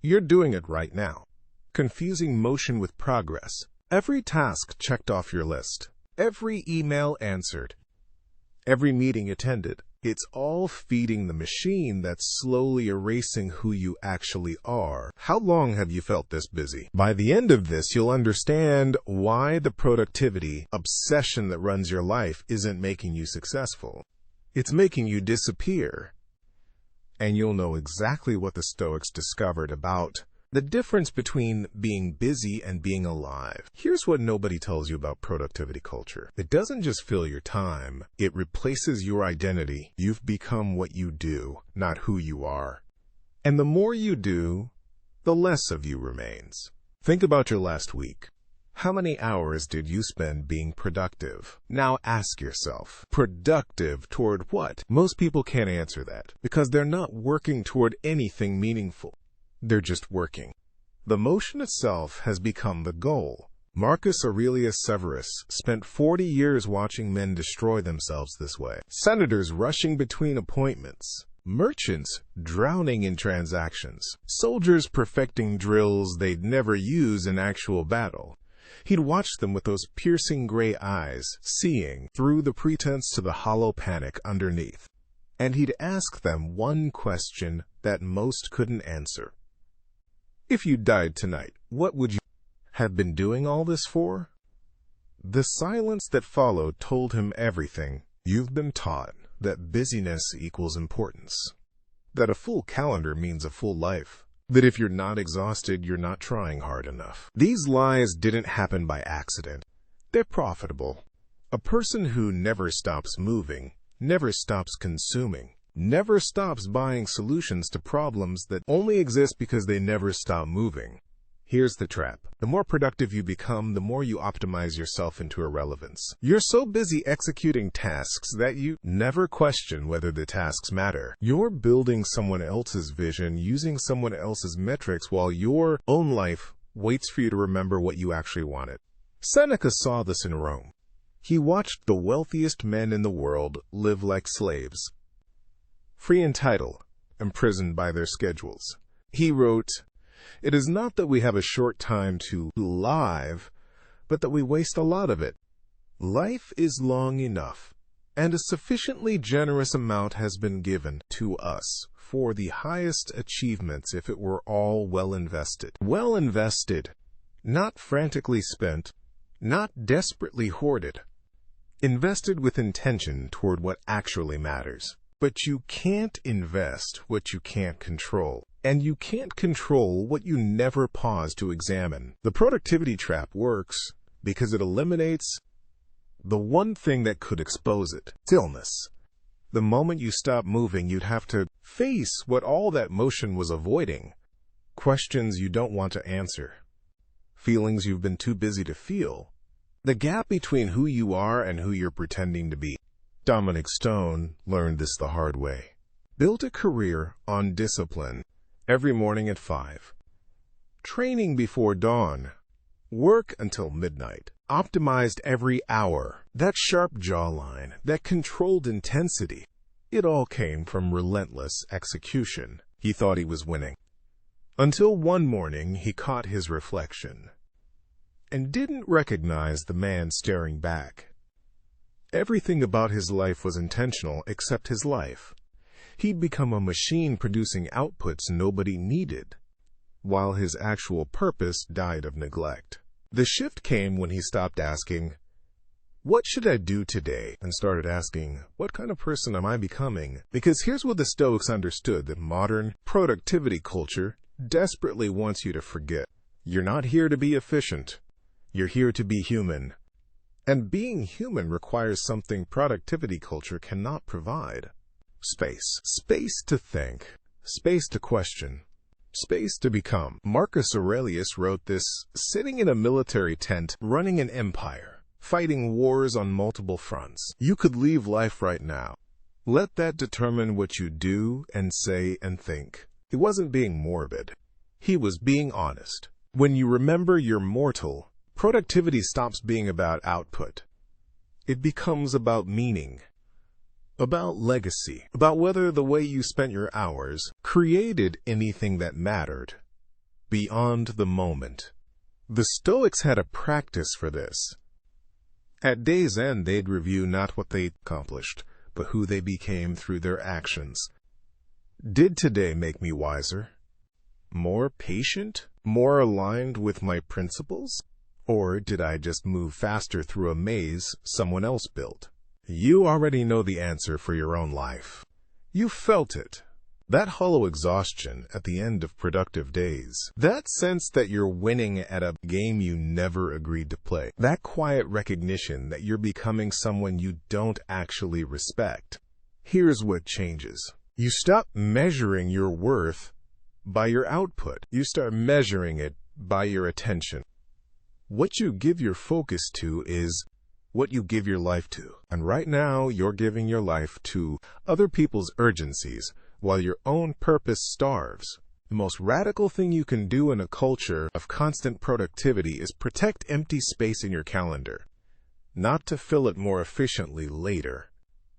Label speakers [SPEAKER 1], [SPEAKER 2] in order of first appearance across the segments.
[SPEAKER 1] You're doing it right now. Confusing motion with progress. Every task checked off your list. Every email answered. Every meeting attended. It's all feeding the machine that's slowly erasing who you actually are. How long have you felt this busy? By the end of this, you'll understand why the productivity obsession that runs your life isn't making you successful. It's making you disappear. And you'll know exactly what the Stoics discovered about the difference between being busy and being alive. Here's what nobody tells you about productivity culture. It doesn't just fill your time. It replaces your identity. You've become what you do, not who you are. And the more you do, the less of you remains. Think about your last week. How many hours did you spend being productive? Now ask yourself, productive toward what? Most people can't answer that because they're not working toward anything meaningful. They're just working. The motion itself has become the goal. Marcus Aurelius Severus spent 40 years watching men destroy themselves this way. Senators rushing between appointments. Merchants drowning in transactions. Soldiers perfecting drills they'd never use in actual battle. He'd watch them with those piercing gray eyes, seeing through the pretense to the hollow panic underneath. And he'd ask them one question that most couldn't answer. If you died tonight, what would you have been doing all this for? The silence that followed told him everything. You've been taught that busyness equals importance, that a full calendar means a full life, that if you're not exhausted, you're not trying hard enough. These lies didn't happen by accident. They're profitable. A person who never stops moving, never stops consuming, never stops buying solutions to problems that only exist because they never stop moving. Here's the trap. The more productive you become, the more you optimize yourself into irrelevance. You're so busy executing tasks that you never question whether the tasks matter. You're building someone else's vision, using someone else's metrics, while your own life waits for you to remember what you actually wanted. Seneca saw this in Rome. He watched the wealthiest men in the world live like slaves, free in title, imprisoned by their schedules. He wrote, "It is not that we have a short time to live, but that we waste a lot of it. Life is long enough, and a sufficiently generous amount has been given to us for the highest achievements if it were all well invested." Well invested, not frantically spent, not desperately hoarded. Invested with intention toward what actually matters. But you can't invest what you can't control. And you can't control what you never pause to examine. The productivity trap works because it eliminates the one thing that could expose it: stillness. The moment you stop moving, you'd have to face what all that motion was avoiding. Questions you don't want to answer. Feelings you've been too busy to feel. The gap between who you are and who you're pretending to be. Dominic Stone learned this the hard way. Built a career on discipline. Every morning at 5. Training before dawn. Work until midnight. Optimized every hour. That sharp jawline, that controlled intensity. It all came from relentless execution. He thought he was winning. Until one morning he caught his reflection and didn't recognize the man staring back. Everything about his life was intentional except his life. He'd become a machine producing outputs nobody needed, while his actual purpose died of neglect. The shift came when he stopped asking, "What should I do today?" and started asking, "What kind of person am I becoming?" Because here's what the Stoics understood that modern productivity culture desperately wants you to forget. You're not here to be efficient. You're here to be human. And being human requires something productivity culture cannot provide. Space. Space to think. Space to question. Space to become. Marcus Aurelius wrote this sitting in a military tent, running an empire, fighting wars on multiple fronts. You could leave life right now. Let that determine what you do and say and think. He wasn't being morbid. He was being honest. When you remember you're mortal, productivity stops being about output. It becomes about meaning, about legacy, about whether the way you spent your hours created anything that mattered. beyond the moment. The Stoics had a practice for this. At day's end, they'd review not what they accomplished, but who they became through their actions. Did today make me wiser? More patient? More aligned with my principles? Or did I just move faster through a maze someone else built? You already know the answer for your own life. You felt it. That hollow exhaustion at the end of productive days. That sense that you're winning at a game you never agreed to play. That quiet recognition that you're becoming someone you don't actually respect. Here's what changes. You stop measuring your worth by your output. You start measuring it by your attention. What you give your focus to is what you give your life to. And right now, you're giving your life to other people's urgencies, while your own purpose starves. The most radical thing you can do in a culture of constant productivity is protect empty space in your calendar. Not to fill it more efficiently later,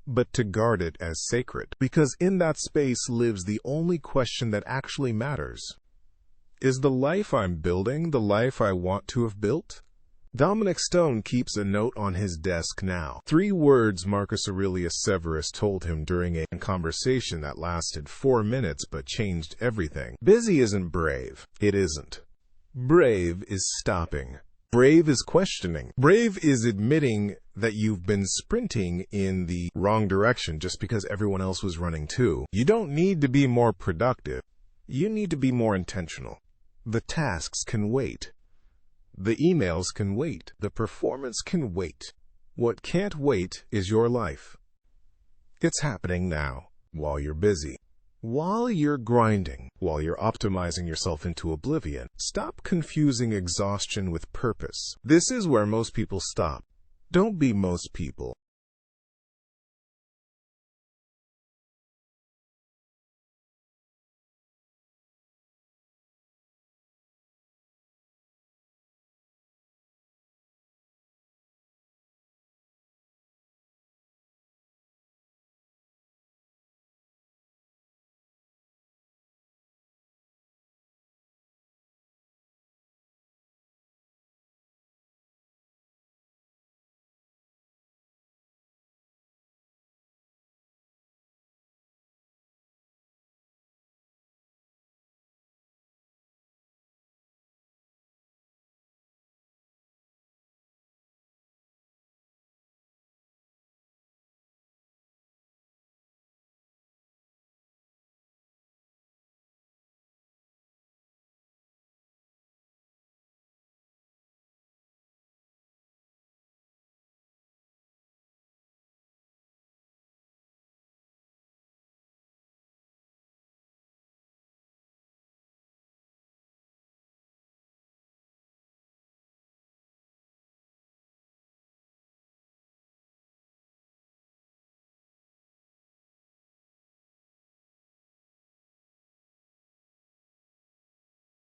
[SPEAKER 1] but to guard it as sacred. Because in that space lives the only question that actually matters. Is the life I'm building the life I want to have built? Dominic Stone keeps a note on his desk now. 3 words Marcus Aurelius Severus told him during a conversation that lasted 4 minutes but changed everything. Busy isn't brave. It isn't. Brave is stopping. Brave is questioning. Brave is admitting that you've been sprinting in the wrong direction just because everyone else was running too. You don't need to be more productive. You need to be more intentional. The tasks can wait. The emails can wait. The performance can wait. What can't wait is your life. It's happening now, while you're busy, while you're grinding, while you're optimizing yourself into oblivion. Stop confusing exhaustion with purpose. This is where most people stop. Don't be most people.